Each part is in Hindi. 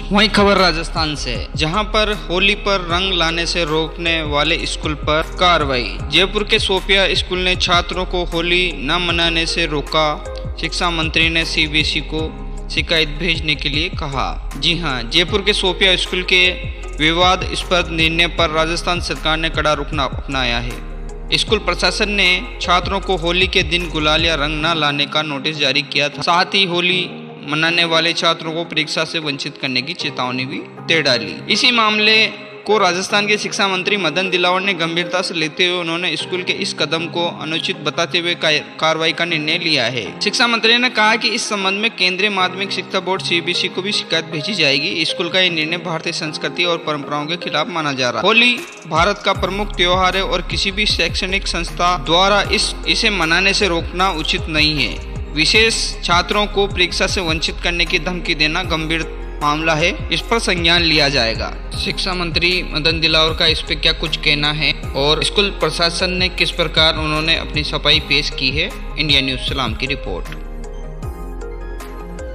वहीं खबर राजस्थान से, जहां पर होली पर रंग लाने से रोकने वाले स्कूल पर कार्रवाई। जयपुर के सोफिया स्कूल ने छात्रों को होली न मनाने से रोका। शिक्षा मंत्री ने सीबीएसई को शिकायत भेजने के लिए कहा। जी हां, जयपुर के सोफिया स्कूल के विवादास्पद निर्णय पर राजस्थान सरकार ने कड़ा रुख अपनाया है। स्कूल प्रशासन ने छात्रों को होली के दिन गुलाल या रंग न लाने का नोटिस जारी किया था। साथ ही होली मनाने वाले छात्रों को परीक्षा से वंचित करने की चेतावनी भी दे डाली। इसी मामले को राजस्थान के शिक्षा मंत्री मदन दिलावर ने गंभीरता से लेते हुए उन्होंने स्कूल के इस कदम को अनुचित बताते हुए कार्रवाई का निर्णय लिया है। शिक्षा मंत्री ने कहा कि इस संबंध में केंद्रीय माध्यमिक शिक्षा बोर्ड सीबीएसई को भी शिकायत भेजी जाएगी। स्कूल का यह निर्णय भारतीय संस्कृति और परंपराओं के खिलाफ माना जा रहा है। होली भारत का प्रमुख त्योहार है और किसी भी शैक्षणिक संस्था द्वारा इसे मनाने से रोकना उचित नहीं है। विशेष छात्रों को परीक्षा से वंचित करने की धमकी देना गंभीर मामला है, इस पर संज्ञान लिया जाएगा। शिक्षा मंत्री मदन दिलावर का इस पे क्या कुछ कहना है और स्कूल प्रशासन ने किस प्रकार उन्होंने अपनी सफाई पेश की है, इंडिया न्यूज सलाम की रिपोर्ट।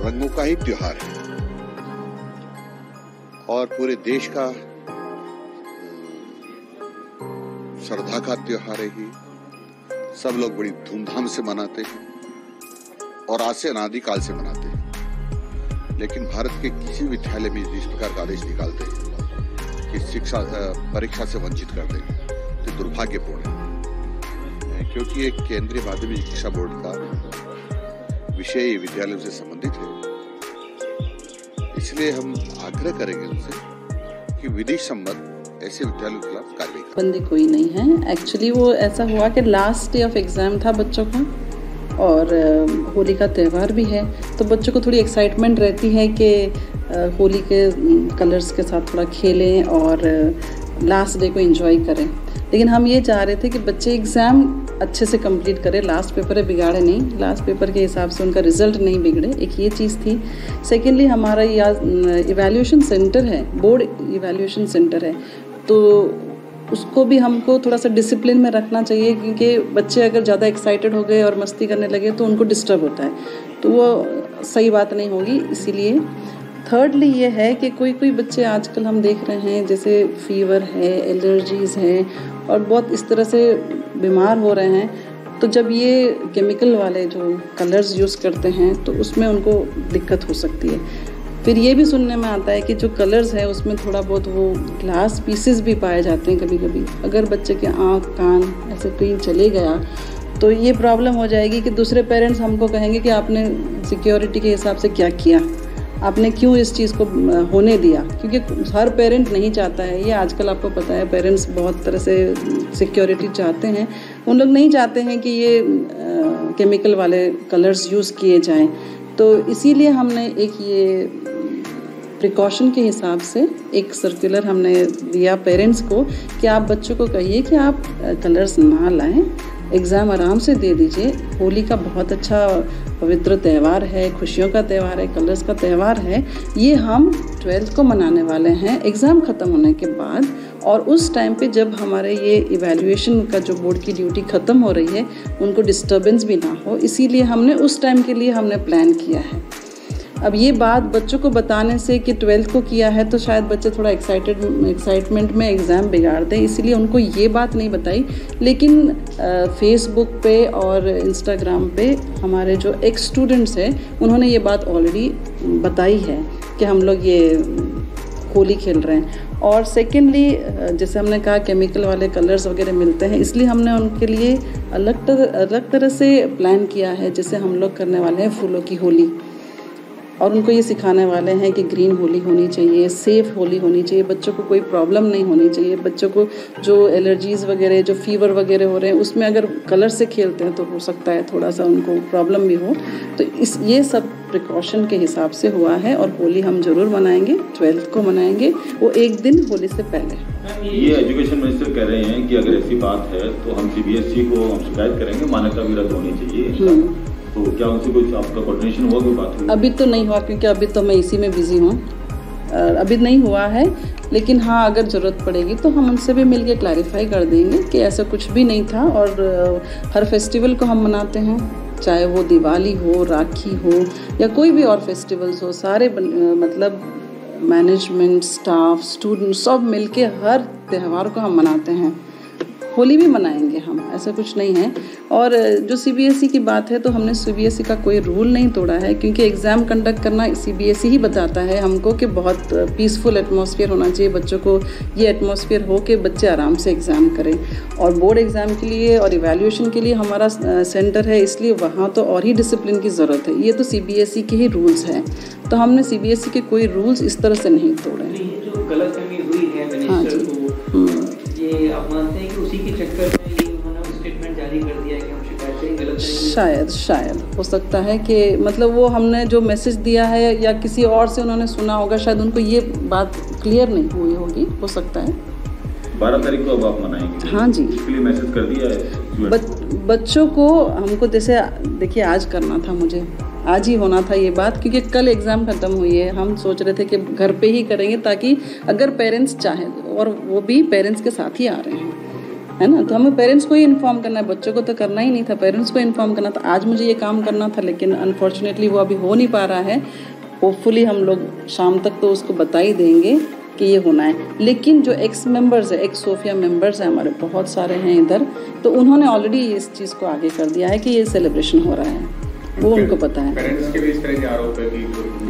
रंगों का ही त्योहार है और पूरे देश का श्रद्धा का त्योहार है। ही सब लोग बड़ी धूमधाम से मनाते हैं और आज से अनादिकाल से मनाते हैं। लेकिन भारत के किसी विद्यालय में जिस प्रकार का आदेश निकालते हैं कि शिक्षा परीक्षा से वंचित कर दें, तो दुर्भाग्यपूर्ण है, क्योंकि एक केंद्रीय माध्यमिक शिक्षा बोर्ड का विषय विद्यालयों से संबंधित है। इसलिए हम आग्रह करेंगे उनसे कि विधि सम्मत ऐसे विद्यालयों के खिलाफ कार्रवाई करें। बंदी कोई नहीं है। एक्चुअली वो ऐसा हुआ कि लास्ट डे ऑफ एग्जाम था बच्चों का और होली का त्यौहार भी है, तो बच्चों को थोड़ी एक्साइटमेंट रहती है कि होली के कलर्स के साथ थोड़ा खेलें और लास्ट डे को एंजॉय करें। लेकिन हम ये चाह रहे थे कि बच्चे एग्ज़ाम अच्छे से कंप्लीट करें, लास्ट पेपर है बिगाड़े नहीं, लास्ट पेपर के हिसाब से उनका रिज़ल्ट नहीं बिगड़े, एक ये चीज़ थी। सेकेंडली हमारा इवैल्यूएशन सेंटर है, बोर्ड इवैल्यूएशन सेंटर है, तो उसको भी हमको थोड़ा सा डिसिप्लिन में रखना चाहिए, क्योंकि बच्चे अगर ज़्यादा एक्साइटेड हो गए और मस्ती करने लगे तो उनको डिस्टर्ब होता है, तो वो सही बात नहीं होगी। इसीलिए थर्डली ये है कि कोई बच्चे आजकल हम देख रहे हैं जैसे फीवर है, एलर्जीज़ हैं और बहुत इस तरह से बीमार हो रहे हैं, तो जब ये केमिकल वाले जो कलर्स यूज़ करते हैं तो उसमें उनको दिक्कत हो सकती है। फिर ये भी सुनने में आता है कि जो कलर्स है उसमें थोड़ा बहुत वो ग्लास पीसेस भी पाए जाते हैं कभी कभी। अगर बच्चे के आँख कान ऐसे कहीं चले गया तो ये प्रॉब्लम हो जाएगी कि दूसरे पेरेंट्स हमको कहेंगे कि आपने सिक्योरिटी के हिसाब से क्या किया, आपने क्यों इस चीज़ को होने दिया, क्योंकि हर पेरेंट नहीं चाहता है। ये आजकल आपको पता है पेरेंट्स बहुत तरह से सिक्योरिटी चाहते हैं, उन लोग नहीं चाहते हैं कि ये केमिकल वाले कलर्स यूज़ किए जाएं। तो इसीलिए हमने एक ये प्रिकॉशन के हिसाब से एक सर्कुलर हमने दिया पेरेंट्स को कि आप बच्चों को कहिए कि आप कलर्स ना लाएं, एग्ज़ाम आराम से दे दीजिए। होली का बहुत अच्छा पवित्र त्यौहार है, खुशियों का त्यौहार है, कलर्स का त्यौहार है। ये हम 12th को मनाने वाले हैं एग्ज़ाम ख़त्म होने के बाद, और उस टाइम पे जब हमारे ये इवैल्यूएशन का जो बोर्ड की ड्यूटी ख़त्म हो रही है उनको डिस्टर्बेंस भी ना हो, इसीलिए हमने उस टाइम के लिए हमने प्लान किया है। अब ये बात बच्चों को बताने से कि 12th को किया है तो शायद बच्चे थोड़ा एक्साइटमेंट में एग्ज़ाम बिगाड़ दें, इसीलिए उनको ये बात नहीं बताई। लेकिन फेसबुक पे और इंस्टाग्राम पे हमारे जो एक्स स्टूडेंट्स हैं उन्होंने ये बात ऑलरेडी बताई है कि हम लोग ये होली खेल रहे हैं। और सेकेंडली जैसे हमने कहा केमिकल वाले कलर्स वगैरह मिलते हैं, इसलिए हमने उनके लिए अलग तरह से प्लान किया है। जैसे हम लोग करने वाले हैं फूलों की होली, और उनको ये सिखाने वाले हैं कि ग्रीन होली होनी चाहिए, सेफ़ होली होनी चाहिए, बच्चों को कोई प्रॉब्लम नहीं होनी चाहिए। बच्चों को जो एलर्जीज़ वगैरह, जो फीवर वगैरह हो रहे हैं, उसमें अगर कलर से खेलते हैं तो हो सकता है थोड़ा सा उनको प्रॉब्लम भी हो। तो ये सब प्रिकॉशन के हिसाब से हुआ है, और होली हम ज़रूर मनाएंगे, 12th को मनाएंगे, वो एक दिन होली से पहले। ये एजुकेशन मिनिस्टर कह रहे हैं कि अगर ऐसी बात है तो हम सीबीएसई को हम शिकायत करेंगे, मान्यता भी रद्द होनी चाहिए। तो क्या उनसे कुछ आपका कोऑर्डिनेशन हुआ, कोई बात हुई? अभी तो नहीं हुआ, क्योंकि अभी तो मैं इसी में बिज़ी हूँ, अभी नहीं हुआ है। लेकिन हाँ, अगर ज़रूरत पड़ेगी तो हम उनसे भी मिलके क्लैरिफाई कर देंगे कि ऐसा कुछ भी नहीं था। और हर फेस्टिवल को हम मनाते हैं, चाहे वो दिवाली हो, राखी हो या कोई भी और फेस्टिवल्स हो, सारे मतलब मैनेजमेंट, स्टाफ, स्टूडेंट सब मिलके हर त्यौहार को हम मनाते हैं। होली भी मनाएंगे हम, ऐसा कुछ नहीं है। और जो सीबीएसई की बात है तो हमने सीबीएसई का कोई रूल नहीं तोड़ा है, क्योंकि एग्ज़ाम कंडक्ट करना सीबीएसई ही बताता है हमको कि बहुत पीसफुल एटमॉस्फेयर होना चाहिए, बच्चों को ये एटमॉस्फेयर हो कि बच्चे आराम से एग्ज़ाम करें। और बोर्ड एग्ज़ाम के लिए और इवैल्यूएशन के लिए हमारा सेंटर है, इसलिए वहाँ तो और ही डिसिप्लिन की ज़रूरत है। ये तो सीबीएसई के ही रूल्स हैं, तो हमने सीबीएसई के कोई रूल्स इस तरह से नहीं तोड़े। जो गलतफहमी हुई है मिनिस्टर को, ये आप मानते हैं कि उसी के चक्कर में ये उन्होंने स्टेटमेंट जारी कर दिया है कि हम शिकायतें गलत शायद हो सकता है कि मतलब वो हमने जो मैसेज दिया है या किसी और से उन्होंने सुना होगा, शायद उनको ये बात क्लियर नहीं हुई होगी, हो सकता है। 12 तारीख को अब आप मनाएंगे? हाँ जी, इसके लिए मैसेज कर दिया है बच्चों को। हमको जैसे देखिए आज करना था, मुझे आज ही होना था ये बात, क्योंकि कल एग्ज़ाम ख़त्म हुई है। हम सोच रहे थे कि घर पे ही करेंगे, ताकि अगर पेरेंट्स चाहें, और वो भी पेरेंट्स के साथ ही आ रहे हैं, है ना, तो हमें पेरेंट्स को ही इन्फॉर्म करना है, बच्चों को तो करना ही नहीं था, पेरेंट्स को इन्फॉर्म करना था। आज मुझे ये काम करना था, लेकिन अनफॉर्चुनेटली वो अभी हो नहीं पा रहा है। होपफुली हम लोग शाम तक तो उसको बता ही देंगे कि ये होना है। लेकिन जो एक्स मेंबर्स है, एक्स सोफिया मेंबर्स हैं हमारे, बहुत सारे हैं इधर, तो उन्होंने ऑलरेडी इस चीज़ को आगे कर दिया है कि ये सेलिब्रेशन हो रहा है, वो उनको पता है। पेरेंट्स के भी इस तरह के आरोप है कि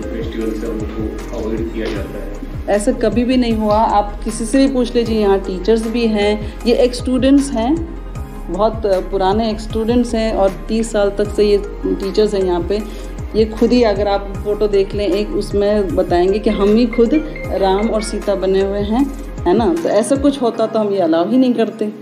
फेस्टिवल से उनको अवॉइड किया जाता है। ऐसा कभी भी नहीं हुआ, आप किसी से भी पूछ लीजिए, यहाँ टीचर्स भी हैं, ये एक्स स्टूडेंट्स हैं, बहुत पुराने एक्स स्टूडेंट्स हैं, और 30 साल तक से ये टीचर्स हैं यहाँ पे। ये खुद ही, अगर आप फोटो देख लें एक, उसमें बताएंगे कि हम ही खुद राम और सीता बने हुए हैं, है ना। तो ऐसा कुछ होता तो हम ये अलाउ ही नहीं करते।